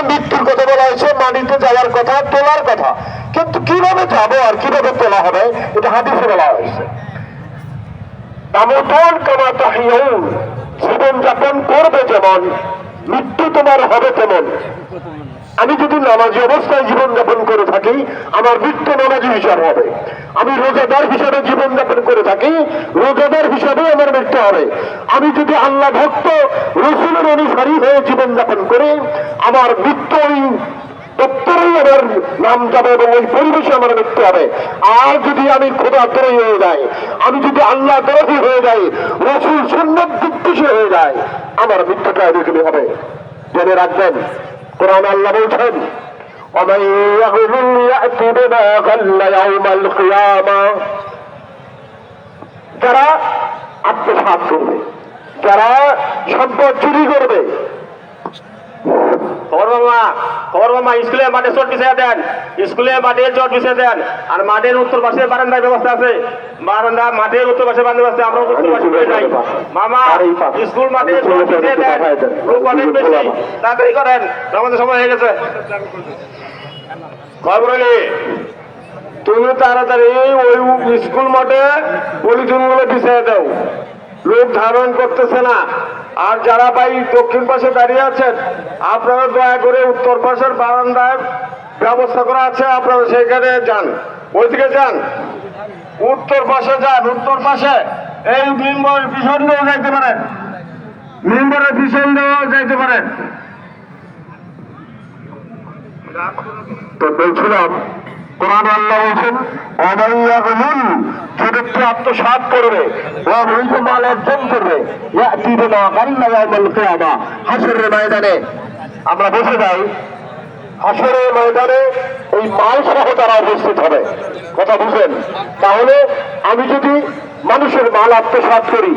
মৃত্যুর কথা বলা হয়েছে, মাটিতে যাওয়ার কথা, তোলার কথা, কিন্তু কিভাবে যাবো আর কিভাবে তোলা হবে এটা হাদিসে বলা হয়েছে। তামুতুন কামা তাহইয়ুন, জীবন যাপন করবে যেমন মৃত্যু তোমার হবে তেমন। আমি যদি নামাজি অবস্থায় জীবন যাপন করে থাকি আমার মৃত্যু নামাজি হিসাব হবে, আমি রোজাদার হিসাবে জীবন যাপন করে থাকি রোজাদার হিসাবে আমার মৃত্যু হবে। আমি যদি আল্লাহ ভক্ত রসুলের অনুসারী হয়ে জীবন যাপন করি আমার মৃত্যু ওই দপ্তরেই আমার নাম যাবে এবং ওই পরিবেশে আমার মৃত্যু হবে। আর যদি আমি খোদা দ্রোহী হয়ে যাই, আমি যদি আল্লাহ দ্রোহী হয়ে যাই, রসুল সুন্নাত বিদ্বেষী হয়ে যায়, আমার মৃত্যুটা এরকমই হবে। জেনে রাখবেন, কোরআন আল্লাহ বলছেন ومن يغل يأت بما غل يوم القيامة, যারা আত্মসাৎ করবে, যারা সম্পদ চুরি করবে। খবর মামা স্কুলের মাঠে চট বিছিয়ে দেন, স্কুলের মাঠে চট বিছিয়ে দেন। আর মাঠের উত্তর পাশে বারান্দার ব্যবস্থা আছে, বারান্দা মাঠের উত্তর পাশে বারান্দার ব্যবস্থা, আমরা উত্তর পাশে করে যাই। মামা স্কুল মাঠে চট বিছিয়ে দেন, লোক অনেক বেশি, তাড়াতাড়ি করেন, আমাদের সময় হয়ে গেছে। খবর তুমি তাড়াতাড়ি ওই স্কুল মাঠে পলিথিন গুলো বিছিয়ে দাও, লোক ধারণ করতেছে না। আর যারা ভাই দক্ষিণ পাশে দাঁড়িয়ে আছেন আপনারা দয়া করে উত্তর পাশের বারান্দায় ব্যবস্থা করা আছে, আপনারা সেইখানে যান, ওইদিকে যান, উত্তর পাশে যান। উত্তর পাশে এই মেম্বরের পিছন দিয়েও যাইতে পারেন, মেম্বরের পিছন দিয়েও যাইতে পারেন। তো বলছিলাম কোরআন আল্লাহ বলছেন যে ব্যক্তি আত্মসাৎ করবে অবৈধ মাল অর্জন করবে হাসরের ময়দানে, আমরা বসে যাই হাসরের ময়দানে ওই মাল সহ তারা উপস্থিত হবে। কথা বুঝেন? তাহলে আমি যদি মানুষের মাল আত্মসাৎ করি